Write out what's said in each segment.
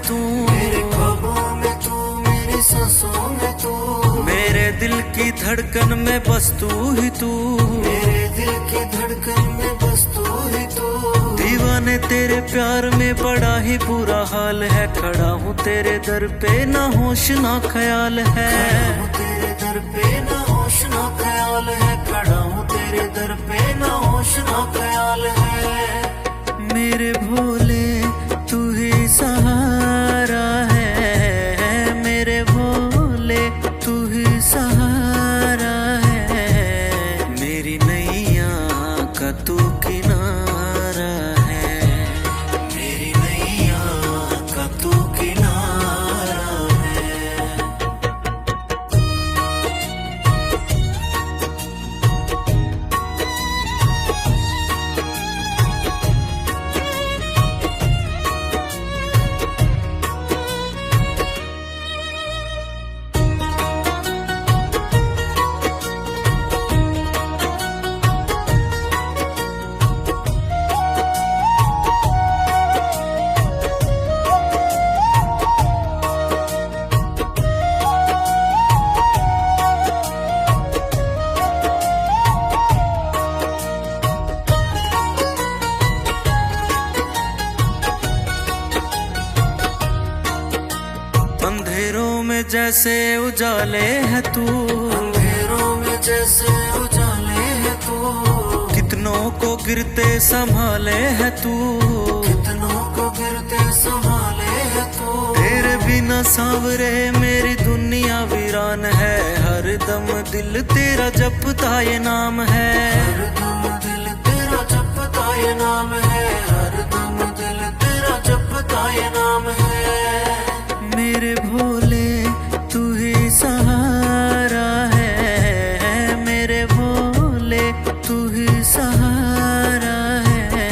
तू, मेरे ख्वाबों में तू, मेरी सांसों में तू, मेरे दिल की धड़कन में बस तू ही तू, मेरे दिल की धड़कन में बस तू ही तू। दीवाने तेरे प्यार में बड़ा ही बुरा हाल है, खड़ा हूँ तेरे दर पे ना होश ना ख्याल है, खड़ा हूँ तेरे दर पे ना होश ना ख्याल है, खड़ा हूँ तेरे दर पे ना होश ना ख्याल है। मेरे भोले तू ही सहारा है, मेरे भोले तू ही सहारा है, मेरी नैया का तू किनारा है, मेरी नैया का तू किनारा है। अंधेरों में जैसे उजाले है तू, अंधेरों में जैसे उजाले है तू, कितनों को गिरते संभाले है तू, कितनों को गिरते संभाले है तू। तेरे बिना सांवरे मेरी दुनिया वीरान है, हर दम दिल तेरा जपता ये नाम है, हर दम दिल तेरा जपता ये नाम है, हर दम दिल तेरा जपता ये नाम है। मेरे भोले तू ही सहारा है, मेरे भोले तू ही सहारा है,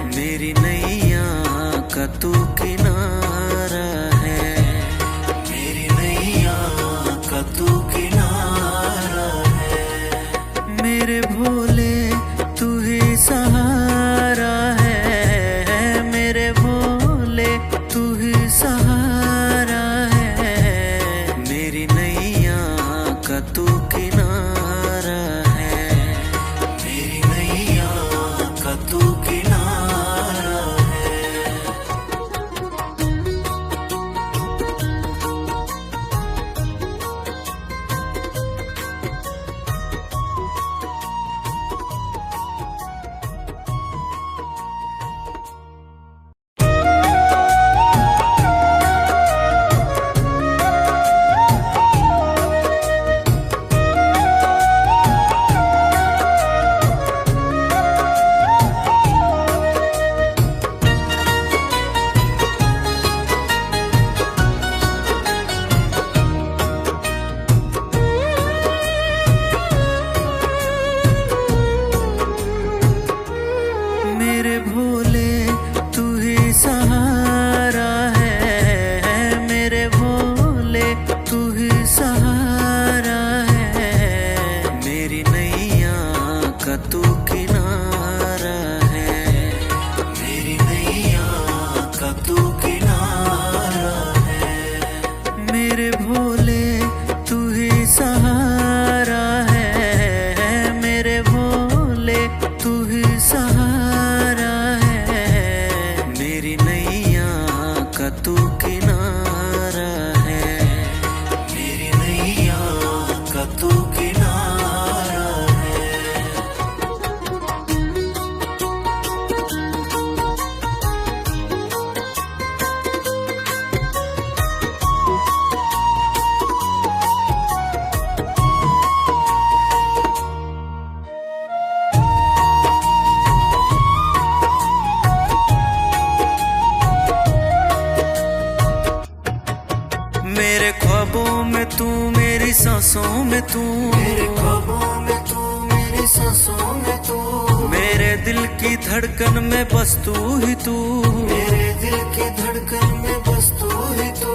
मेरी नैया का तू किनारा है, मेरी नैया का तू किनारा है। मेरे भोले तू ही सहारा है, मेरे भोले तू ही सहारा है, मेरी नैया का तू किनारा है, मेरी नैया का तू किनारा है। मेरे भोले तू ही सहारा है, मेरे भोले तू ही सहारा है, मेरी नैया का तू किनारा है, मेरी नैया का तू किनारा है। मेरे भोले तू ही सहारा है, मेरे भोले तू ही सहारा है, मेरी नैया का तू किनारा है, मेरी नैया का तू किनारा है। मेरे ख्वाबों में तू, मेरी सांसों में तू, मेरे ख्वाबों में तू, मेरी सांसों में तू, मेरे दिल की धड़कन में बस तू ही तू, मेरे दिल की धड़कन में बस तू ही तू।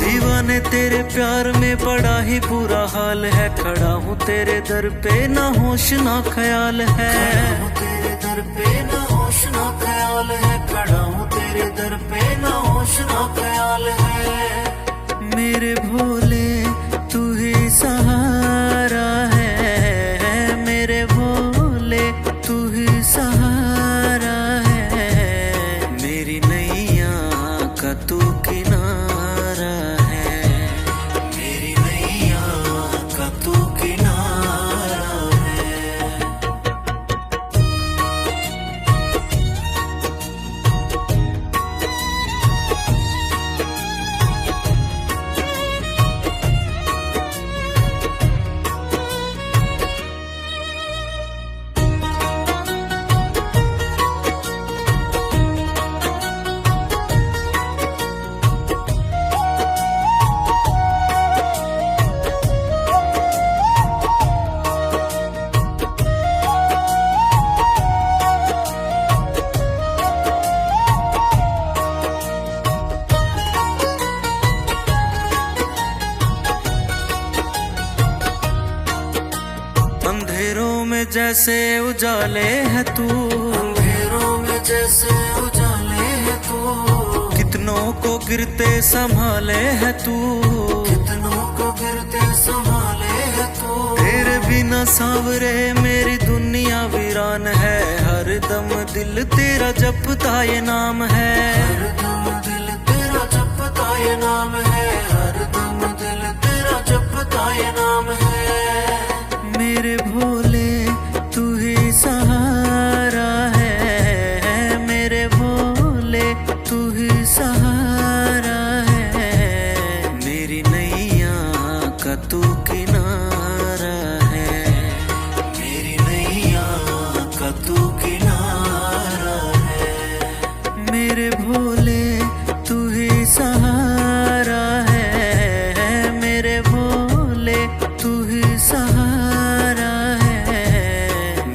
दीवाने तेरे प्यार में बड़ा ही बुरा हाल है, खड़ा हूँ तेरे दर पे ना होश ना ख्याल है, खड़ा हूँ तेरे दर पे ना होश ना ख्याल है, खड़ा हूँ तेरे दर पे ना होश ना ख्याल है। मेरे भोले तू ही सहारा है, मेरे भोले तू ही सहारा है, मेरी नैया का तू किनारा है, मेरी नैया का तू किनारा है। अंधेरों में जैसे उजाले है तू, अंधेरों में जैसे उजाले है तू, कितनों को गिरते संभाले है तू, कितनों को गिरते संभाले है तू। तेरे बिना सांवरे मेरी दुनिया वीरान है, हर दम दिल तेरा जपता ये नाम है, हर दम दिल तेरा जपता ये नाम है, हर दम दिल तेरा जपता ये नाम है। मेरे भोले तू ही सहारा है, मेरे भोले तू ही सहारा है, मेरी नैया का तू किनारा है, मेरी नैया का तू किनारा है। मेरे भोले तू ही सहारा है, मेरे भोले तू ही सहारा है,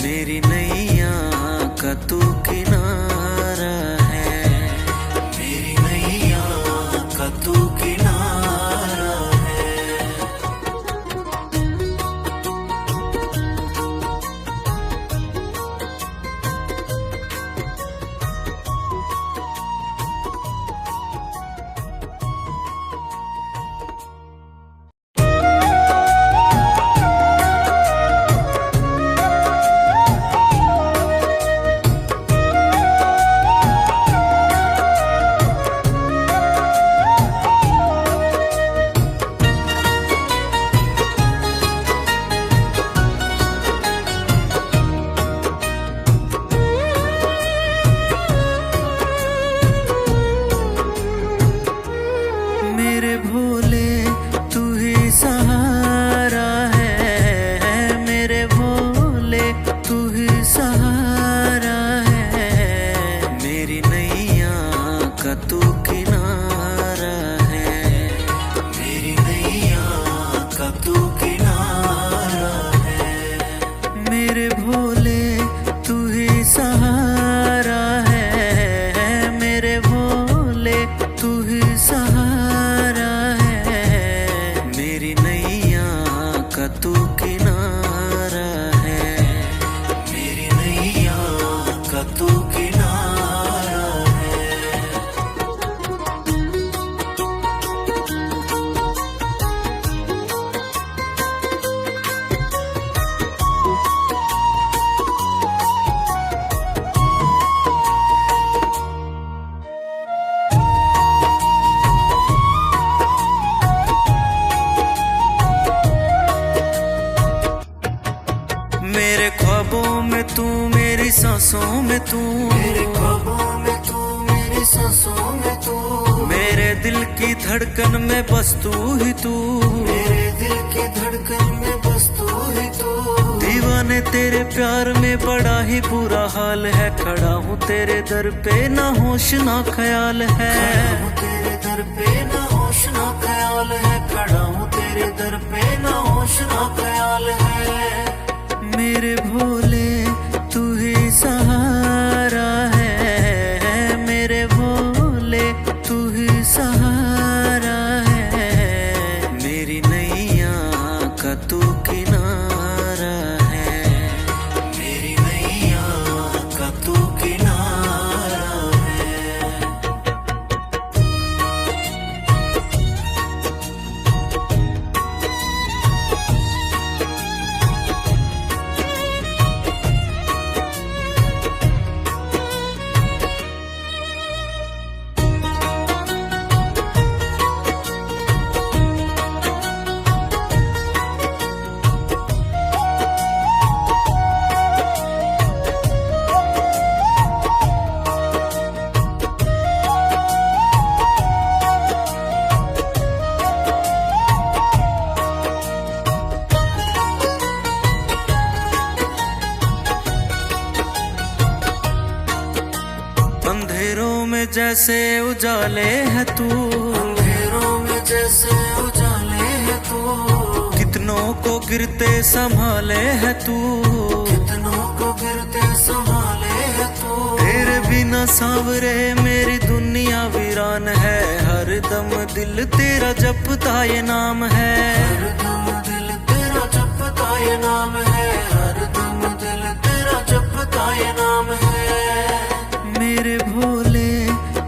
मेरी नैया का तू किनारा है, मेरी नैया का तू किनारा है। मेरे भोले तू ही सहारा है, मेरे भोले तू ही सहारा है, मेरी नैया का तू किनारा है, मेरी नैया का तू किनारा है। मेरे भोले तू ही सहारा है, मेरे भोले तू ही सहारा है, मेरी नैया का तू किनारा है, मेरी नैया का तू किनारा है। मेरे ख्वाबों में तू, मेरी सांसों में तू, मेरे ख्वाबों में तू, मेरी सांसों में तू, मेरे दिल की धड़कन में बस तू ही तू, मेरे दिल की धड़कन में बस तू ही तू। दीवाने तेरे प्यार में बड़ा ही बुरा हाल है, खड़ा हूँ तेरे दर पे ना होश ना ख्याल है, खड़ा हूँ तेरे दर पे ना होश ना ख्याल है, खड़ा हूँ तेरे दर पे ना होश ना ख्याल है। मेरे भोले तू ही सहारा है, मेरे भोले तू ही सहारा है, मेरी नैया का तू किनारा है, मेरी नैया का तू किनारा में जैसे उजाले है तू, अंधेरों में जैसे उजाले है तू, कितनों को गिरते संभाले है तू, कितनों को गिरते संभाले है तू। तेरे बिना सांवरे मेरी दुनिया वीरान है, हर दम दिल तेरा जपता ये नाम है, हर दम दिल तेरा जपता ये नाम है, हर दम दिल तेरा जपता ये नाम है। मेरे भोले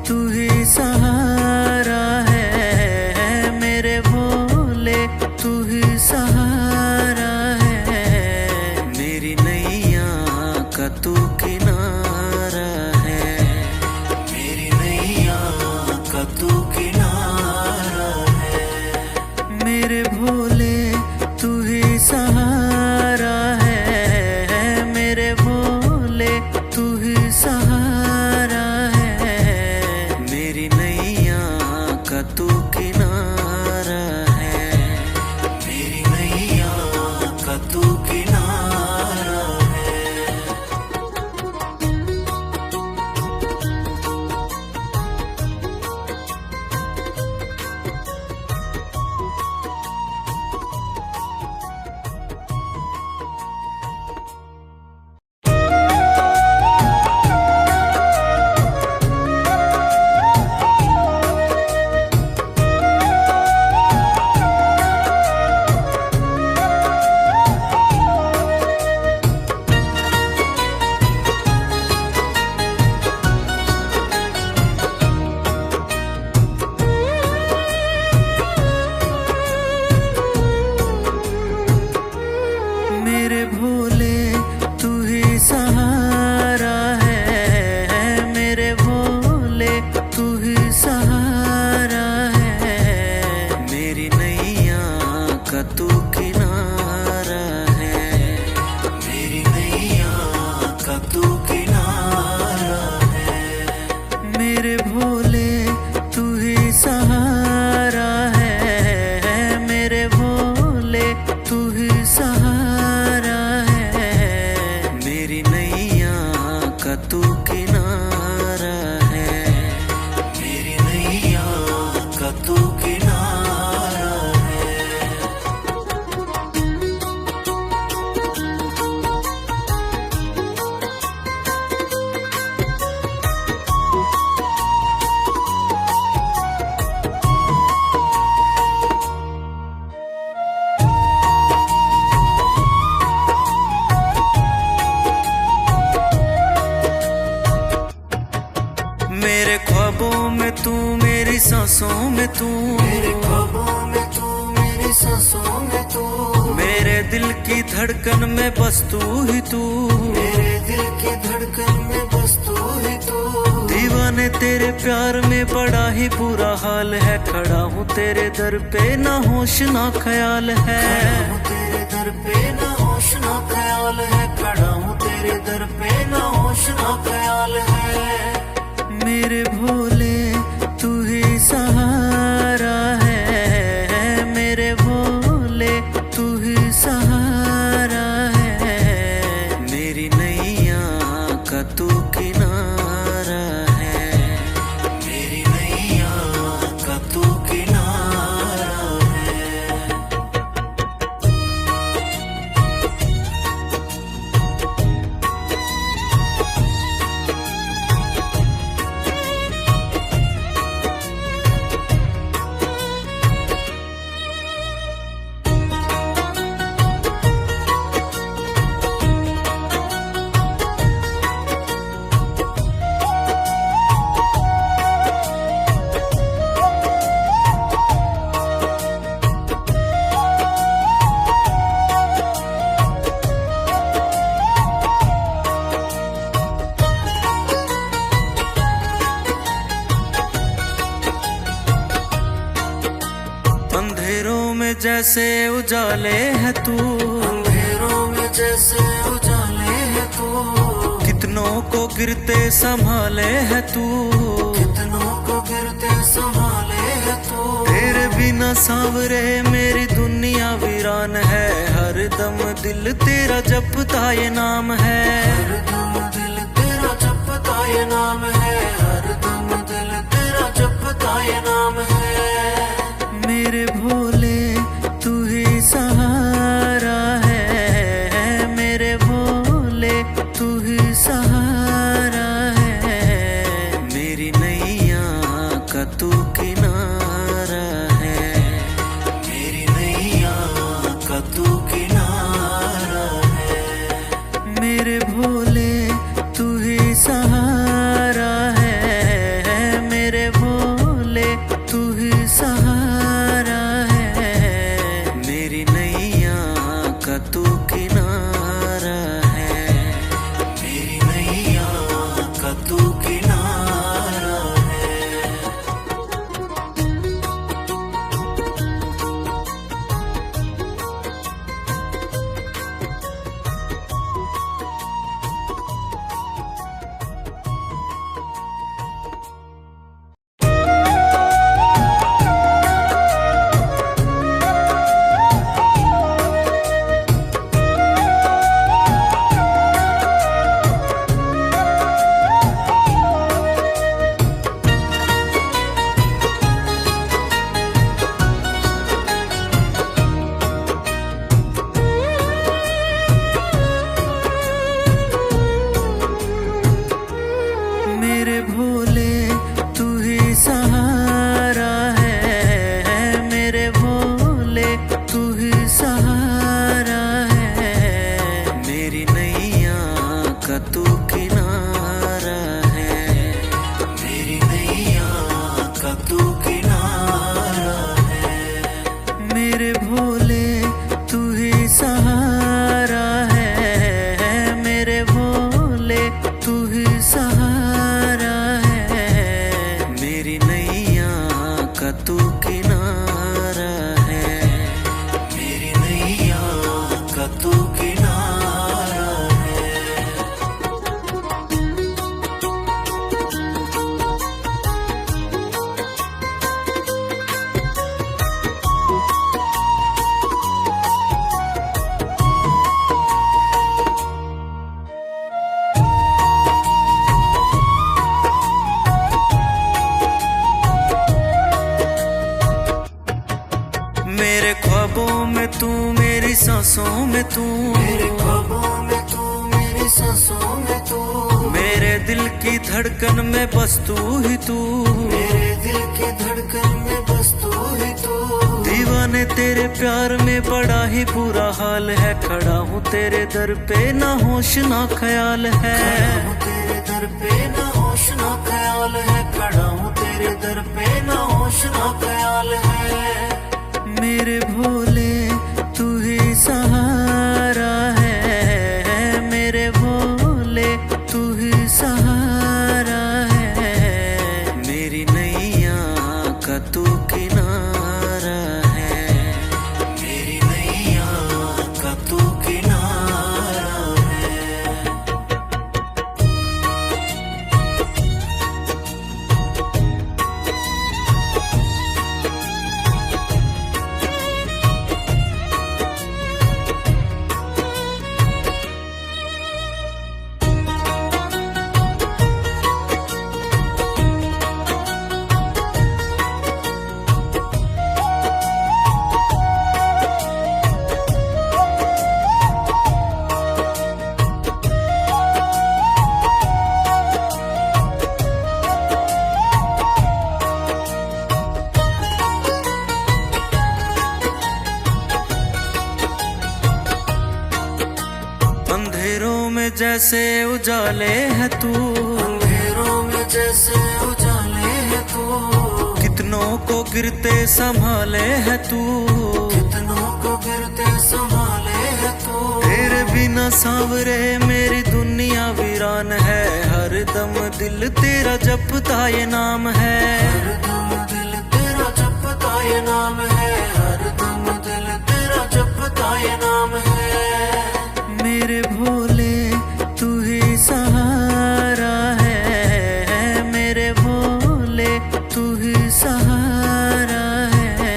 तू ही सहारा है, मेरे भोले तू ही सहारा है, मेरी नैया का तू किनारा है, मेरी नैया का तू किनारा है। मेरे भोले तू ही सहारा है, मेरे भोले तू ही सहारा है, मेरी नैया का तू किनारा है, मेरी नैया का तू किनारा है। मेरे भोले तू ही सहारा है, मेरे भोले तू ही सहारा है, मेरी नैया का तू किनारा है, मेरी नैया का तू किनारा है। मेरे भोले तू ही सहारा है, मेरे भोले तू ही सहारा है, मेरी नैया का तू किनारा है, मेरी नैया का तू किनारा है। मेरे ख्वाबों में तू, मेरी सांसों में तू, मेरे ख्वाबों में तू, मेरी सांसों में तू, मेरे दिल की धड़कन में बस तू ही तू, मेरे दिल की धड़कन में बस तू ही तू। दीवाने तेरे प्यार में बड़ा ही बुरा हाल है, खड़ा हूँ तेरे दर पे ना होश ना ख्याल है, खड़ा हूँ तेरे दर पे ना होश ना ख्याल है, खड़ा हूँ तेरे दर पे ना होश ना ख्याल है। मेरे भोले तू ही सहारा है, मेरे भोले तू ही सहारा है, मेरी नैया का तू किनारा है, मेरी नैया का तू किनारा है। अंधेरों में जैसे उजाले है तू, अंधेरों में जैसे उजाले है तू, कितनों को गिरते संभाले है तू, कितनों को गिरते संभाले है तू। तेरे बिना सांवरे मेरी दुनिया वीरान है, हर दम दिल तेरा जपता ये नाम है, हर दम दिल तेरा जपता ये नाम है, हर दम दिल जपता ये नाम है। मेरे भोले तू ही सहारा है, मेरे भोले तू ही सहारा है, मेरी नैया का तू किनारा है, मेरी नैया का तू किनारा है। मेरे भोले तू ही सहारा है, मेरे भोले तू ही सहारा है, मेरी नैया का तू किनारा है, मेरी नैया का तू किनारा है। मेरे भोले तू ही सहारा है, मेरे भोले तू ही सहारा है, मेरी नैया का तू किनारा है, मेरी नैया का तू किनारा है। मेरे भोले तू ही सहारा है, मेरे भोले तू ही सहारा है, मेरी नैया का तू किनारा है, मेरी नैया का तू किनारा है। मेरे ख्वाबों में तू, मेरी सांसों में तू, मेरे ख्वाबों में तू, मेरी सांसों में तू, मेरे दिल की धड़कन में बस तू ही तू, मेरे दिल की धड़कन में बस तू ही तू। दीवाने तेरे प्यार में बड़ा ही बुरा हाल है, खड़ा हूँ तेरे दर पे ना होश ना ख्याल है, खड़ा हूँ तेरे दर पे ना होश ना ख्याल है, खड़ा हूँ तेरे दर पे ना होश ना ख्याल है। मेरे भोले तू ही सहारा है, मेरे भोले तू ही सहारा है, मेरी नैया का तू किनारा है, मेरी नैया का तू किनारा है। अंधेरों में जैसे उजाले है तू, अंधेरों में जैसे उजाले है तू, कितनों को गिरते संभाले है तू, कितनों को गिरते संभाले है तू। तेरे बिना सांवरे मेरी दुनिया वीरान है, हर दम दिल तेरा जपता ये नाम है, हर दम दिल तेरा जपता ये नाम है, हर दम दिल तेरा जपता ये नाम है। मेरे भोले तू ही सहारा है, मेरे भोले तू ही सहारा है,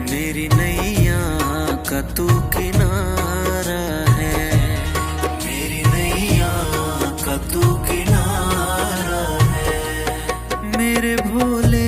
मेरी नैया का तू किनारा है, मेरी नैया का तू किनारा है। मेरे भोले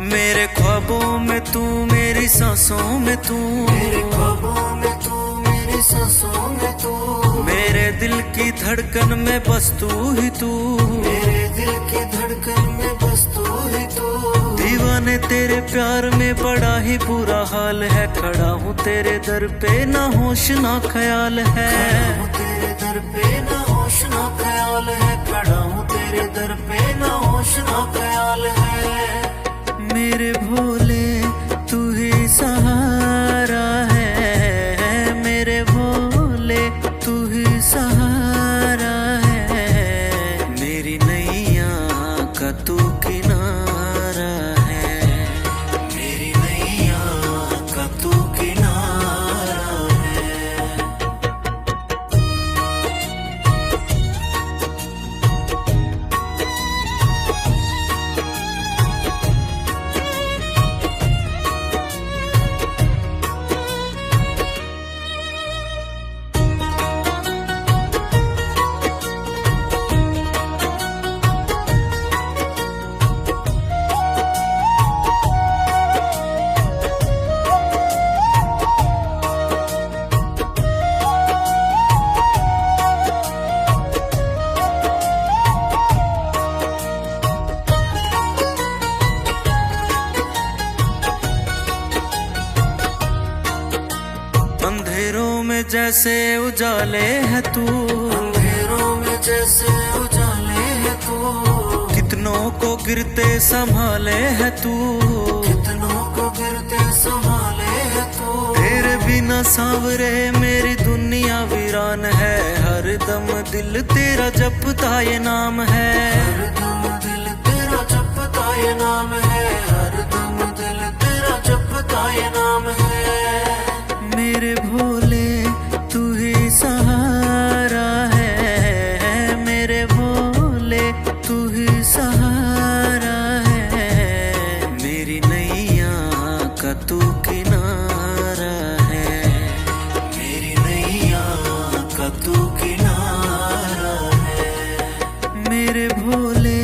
मेरे ख्वाबों में तू, मेरी सांसों में तू, मेरे ख्वाबों में तू, मेरी सांसों में तू, मेरे दिल की धड़कन में बस तू ही तू, मेरे दिल की धड़कन में बस तू ही तू। दीवाने तेरे प्यार में बड़ा ही बुरा हाल है, खड़ा हूँ तेरे दर पे ना होश ना ख्याल है, खड़ा हूँ तेरे दर पे ना होश ना ख्याल है, खड़ा हूँ तेरे दर पे ना होश ना ख्याल है। मेरे भोले तू ही सहारा है, मेरे भोले तू ही सहारा है, मेरी नैया का तू किनारा है, मेरी नैया का तू किनारा है। अंधेरों में जैसे उजाले है तू, अंधेरों में जैसे उजाले है तू, कितनों को गिरते संभाले है तू, कितनों को गिरते संभाले है तू। तेरे बिना सांवरे मेरी दुनिया वीरान है, हर दम दिल तेरा जपता ये नाम है, हर दम दिल तेरा जपता ये नाम है, हर दम दिल तेरा जपता ये नाम है। मेरे भोले तू ही सहारा है, मेरे भोले तू ही सहारा है, मेरी नैया का तू किनारा है, मेरी नैया का तू किनारा है। मेरे भोले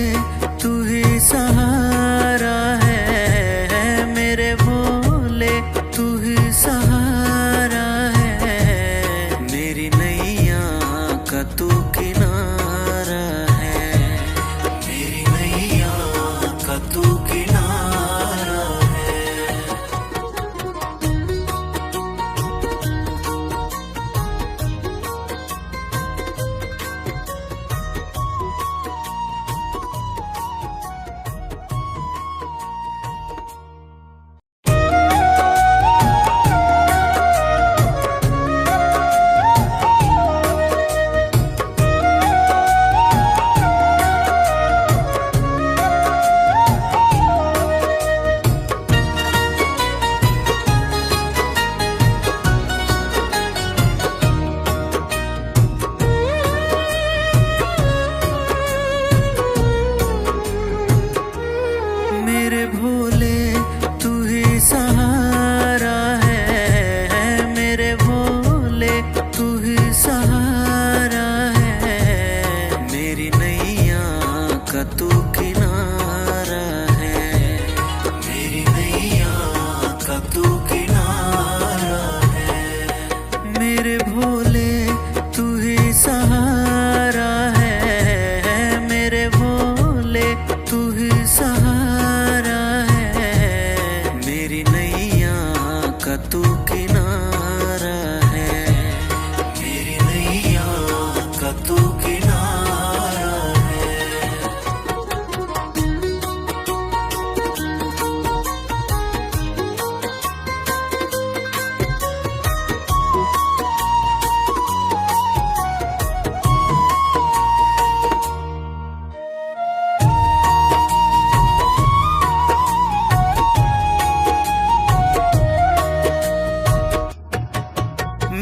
तू ही सहारा है, मेरे भोले तू ही सहारा है, मेरी नैया का तू किनारा है, मेरी नैया का तू किनारा है। मेरे भोले तू ही सहारा है, मेरे भोले तू ही सहारा है, मेरी नैया का तू किनारा है, मेरी नैया का तू किनारा है। मेरे भोले तू ही सहारा है, मेरे भोले तू ही सहारा है, मेरी नैया का तू किनारा है, मेरी नैया का तू किनारा है।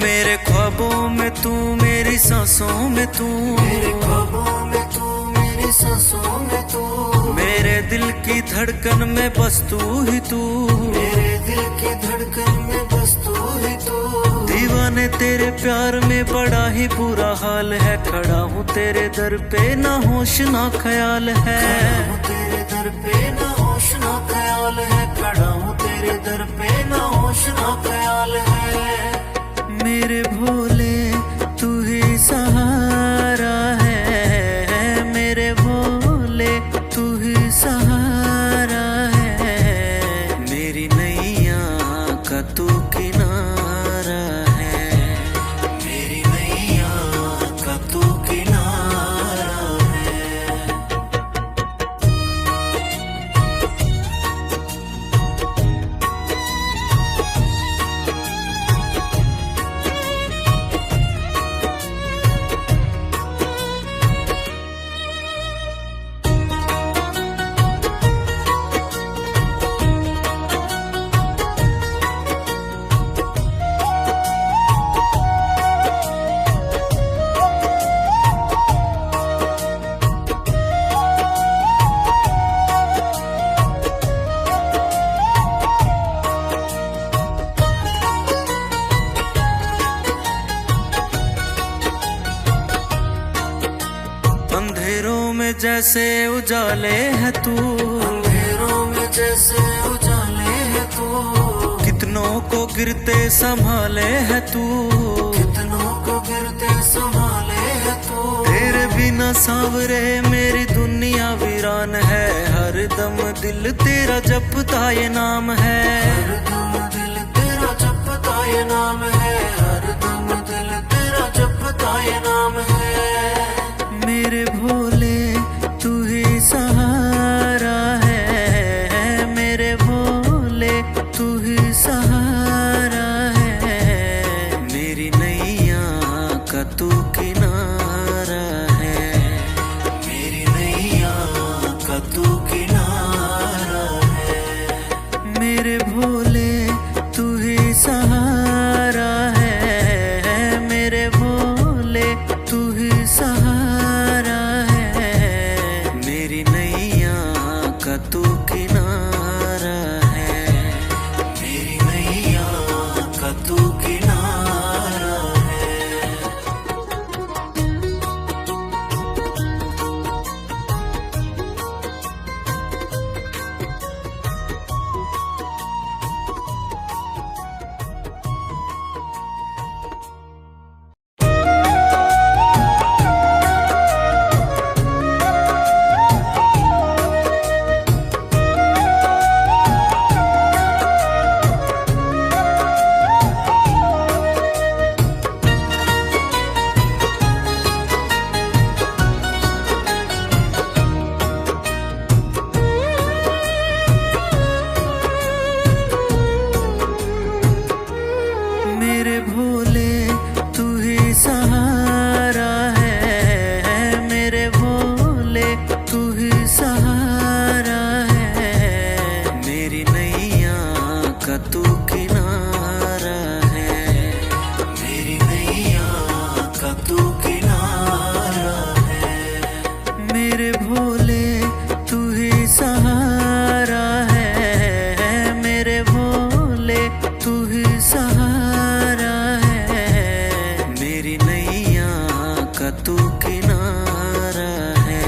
मेरे ख्वाबों में तू, मेरी सांसों में तू, मेरे ख्वाबों में तू, मेरी सांसों में तू, मेरे दिल की धड़कन में बस तू ही तू, मेरे दिल की धड़कन में बस तू ही तू। दीवाने तेरे प्यार में बड़ा ही बुरा हाल है, खड़ा हूँ तेरे दर पे ना होश ना ख्याल है, खड़ा हूँ तेरे दर पे ना होश होश ना ख्याल है, खड़ा हूँ तेरे दर पे ना होश ना ख्याल है। मेरे भोले तू ही सहारा है, मेरे भोले तू ही सहारा है, मेरी नैया का तू किनारा है, मेरी नैया का तू किनारा है। अंधेरों में जैसे उजाले है तू, अंधेरों में जैसे उजाले है तू, कितनों को गिरते संभाले है तू, कितनों को गिरते संभाले है तू। तेरे बिना सांवरे मेरी दुनिया वीरान है, हर दम दिल तेरा जपता ये नाम है, हर दम दिल तेरा जपता ये नाम है, हर दम दिल तेरा जपता ये नाम है। मेरे भोले तू ही सहारा है, मेरे भोले तू ही सहारा है, मेरी नैया का तू किनारा है, मेरी नैया का तू किनारा है। मेरे भोले तू ही सहारा है, मेरे भोले तू ही सहारा है, मेरी नैया का तू किनारा है, मेरी नैया का तू किनारा है। मेरे भोले तू ही सहारा है, मेरे भोले तू ही सहारा है, मेरी नैया का तू किनारा है, मेरी नैया का तू किनारा है। मेरे भोले तू ही सहारा है, मेरे भोले तू ही सहारा है, मेरी नैया का तू किनारा है,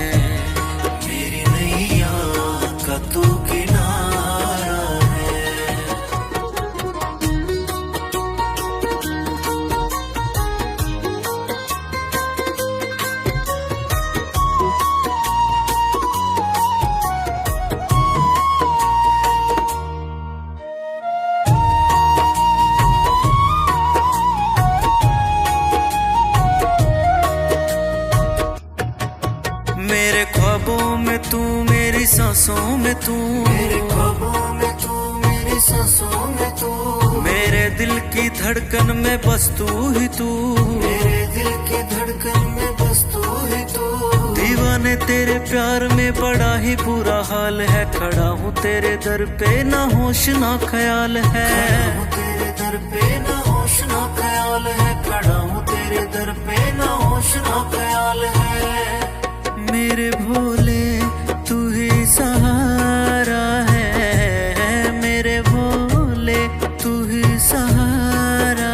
मेरी नैया का तू किनारा है। मेरे ख्वाबों में तू, मेरी सांसों में तू, मेरे ख्वाबों में तू, मेरी सांसों में तू, मेरे दिल की धड़कन में बस तू ही तू, मेरे दिल की धड़कन में बस तू ही तू। दीवाने तेरे प्यार में बड़ा ही बुरा हाल है, खड़ा हूँ तेरे दर पे ना होश ना ख्याल है, खड़ा हूँ तेरे दर पे ना होश ना ख्याल है, खड़ा हूँ तेरे दर पे ना होश ना ख्याल है। मेरे भोले तू ही सहारा है, मेरे भोले तू ही सहारा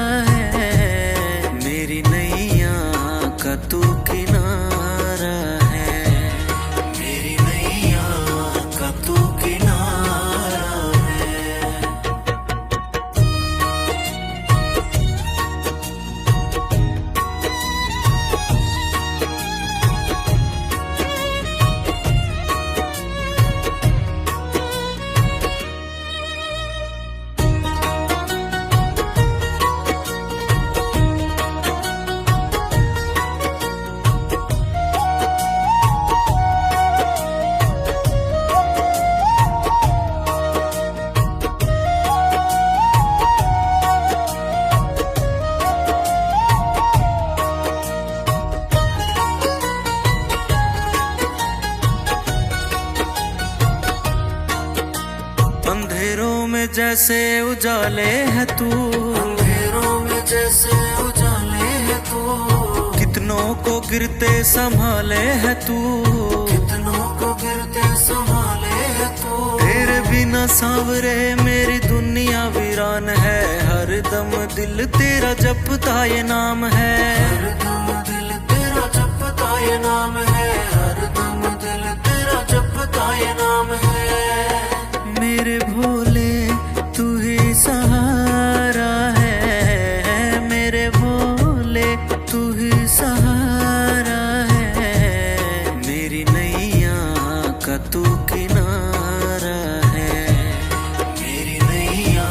है, मेरी नैया का तू किनारा है, मेरी नैया का तू किनारा अंधेरों में जैसे उजाले है तू, अंधेरों में जैसे उजाले है तू, कितनों को गिरते संभाले है तू, कितनों को गिरते संभाले है तू। तेरे बिना सांवरे मेरी दुनिया वीरान है, हर दम दिल तेरा जपता ये नाम है, हर दम दिल तेरा जपता ये नाम है, हर दम दिल तेरा जपता ये नाम है। मेरे भोले तू ही सहारा है, मेरे भोले तू ही सहारा है, मेरी नैया का तू किनारा है, मेरी नैया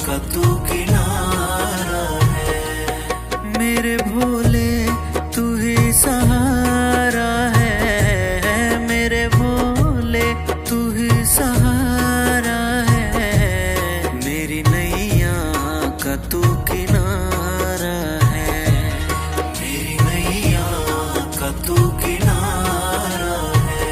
का तू किनारा है। मेरे भोले तू ही सहारा है, मेरे भोले तू ही सहारा है, मेरी नैया का तू किनारा है, मेरी नैया का तू किनारा है।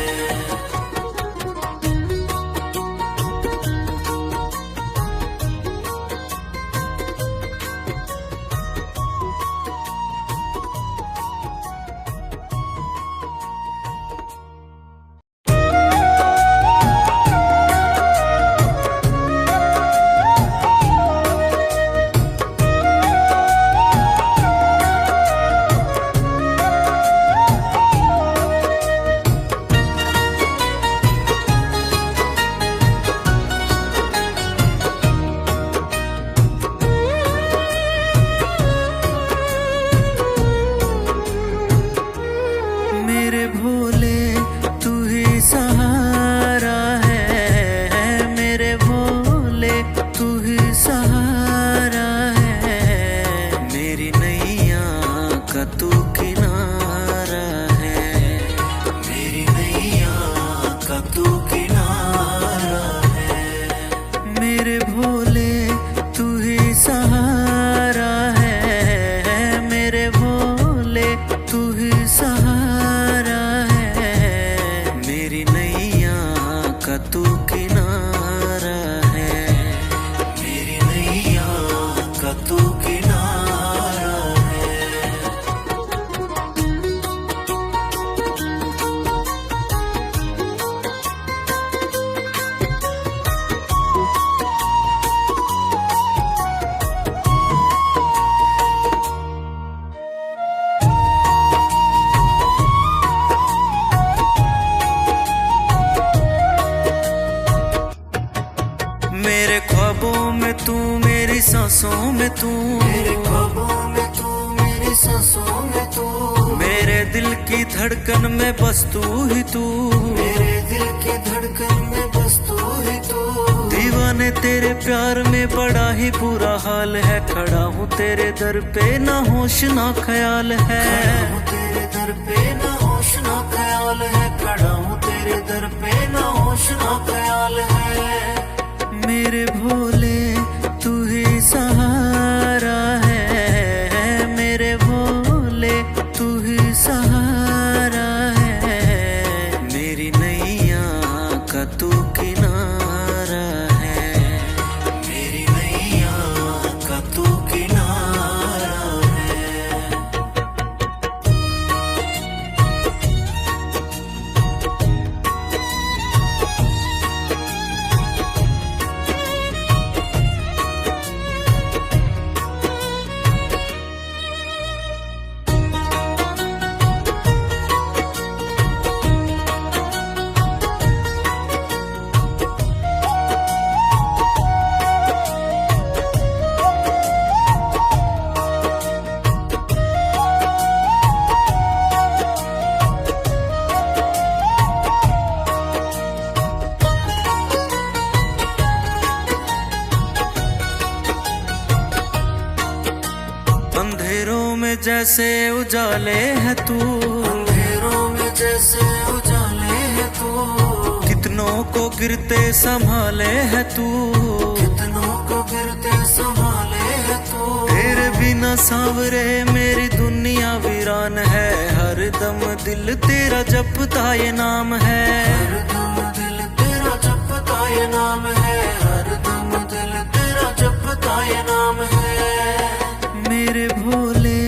मेरे भोले तू ही सहारा है, मेरे भोले तू ही सहारा है, मेरी नैया का तू किनारा है, मेरी नैया का तू किनारा है। मेरे भोले तू ही सहारा है, मेरे भोले तू ही सहारा है, मेरी नैया का तू किनारा है, मेरी नैया का तू किनारा है। मेरे ख्वाबों में तू, मेरी सांसों में तू, मेरे ख्वाबों में तू, मेरी सांसों में तू, मेरे दिल की धड़कन में बस तू ही तू, मेरे दिल की धड़कन में बस तू ही तू। दीवाने तेरे प्यार में बड़ा ही बुरा हाल है, खड़ा हूँ तेरे दर पे ना होश ना ख्याल है, खड़ा हूँ तेरे दर पे ना होश ना ख्याल है, खड़ा हूँ तेरे दर पे ना होश ना ख्याल है। मेरे भोले तू ही सहारा है, मेरे भोले तू ही सहारा है, मेरी नैया का तू किनारा है, मेरी नैया का तू किनारा है। अंधेरों में जैसे उजाले है तू, अंधेरों में जैसे उजाले है तू, कितनों को गिरते संभाले है तू, कितनों को गिरते संभाले है तू। तेरे बिना सांवरे मेरी दुनिया वीरान है, हर दम दिल तेरा जपता ये नाम है, हर दम दिल तेरा जपता ये नाम है, हरदम दिल तेरा जपता ये नाम है। मेरे भोले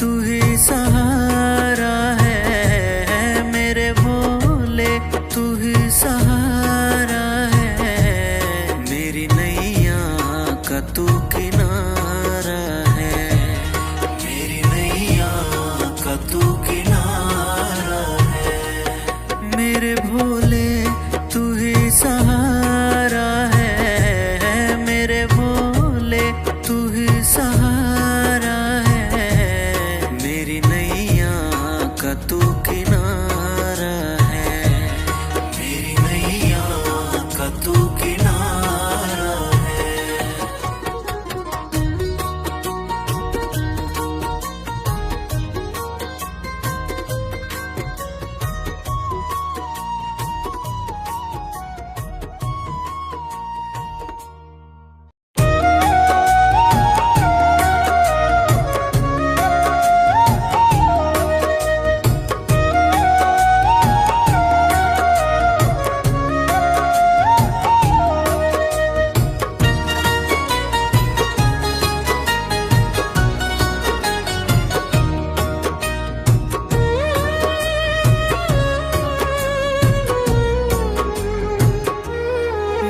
तू ही सहारा है, मेरे भोले तू ही सहारा है, मेरी नैया का तू किनारा है, मेरी नैया का तू किनारा है। मेरे भोले तू ही सहारा है, मेरे भोले तू ही सहारा है, मेरी नैया का तू किनारा है, मेरी नैया का तू किनारा है।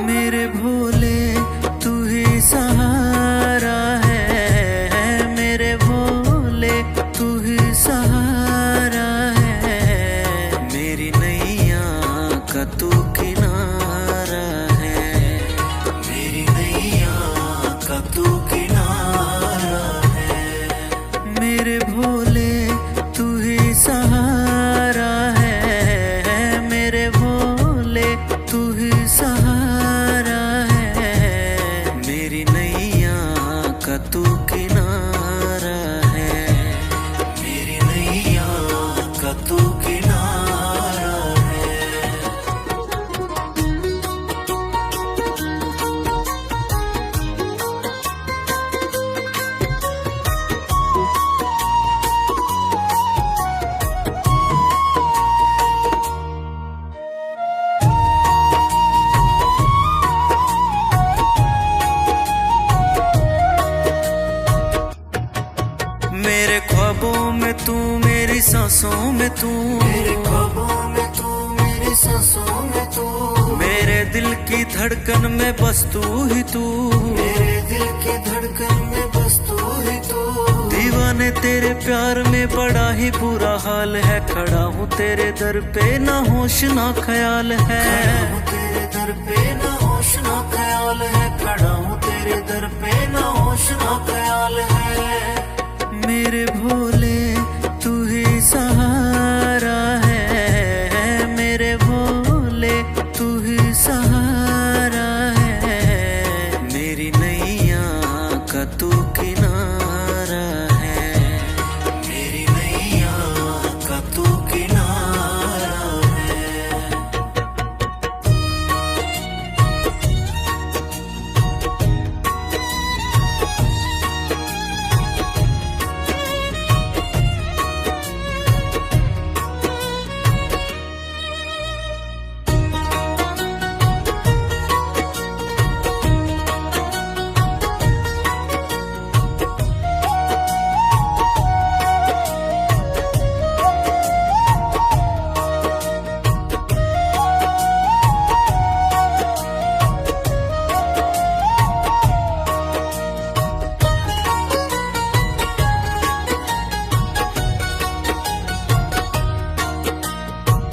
मेरे भोले तू ही सहारा है, मेरे भोले तू ही सहारा है, मेरी नैया का तू किनारा है, मेरी नैया का तू किनारा है। मेरे भोले तू ही सहारा है, मेरे भोले तू ही सहारा है, मेरी नैया का तू किनारा है, मेरी नैया का तू किनारा है। मेरे ख्वाबों में तू, मेरी सांसों में तू, मेरे ख्वाबों में तू, मेरी सांसों में तू, मेरे दिल की धड़कन में बस तू ही तू, मेरे दिल की धड़कन में बस तू ही तू। दीवाने तेरे प्यार में बड़ा ही बुरा हाल है, खड़ा हूँ तेरे दर पे ना होश ना ख्याल है, खड़ा हूँ तेरे दर पे ना होश ना ख्याल है, खड़ा हूँ तेरे दर पे ना होश ना ख्याल है। मेरे भोले तू ही सहारा है, मेरे भोले तू ही सहारा है, मेरी नैया का तू किनारा है, मेरी नैया का तू किनारा है।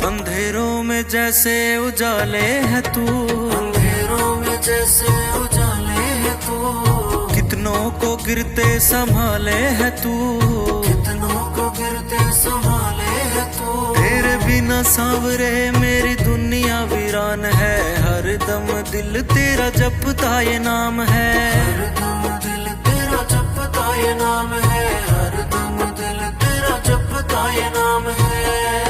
अंधेरों में जैसे उजाले है तू, अंधेरों में जैसे उजाले है तू, कितनों को गिरते संभाले है तू, कितनों को गिरते संभाले है तू। तेरे बिना सांवरे मेरी दुनिया वीरान है, हर दम दिल तेरा जपता ये नाम है, हरदम दिल तेरा जपता ये नाम है, हरदम दिल तेरा जपता ये नाम है।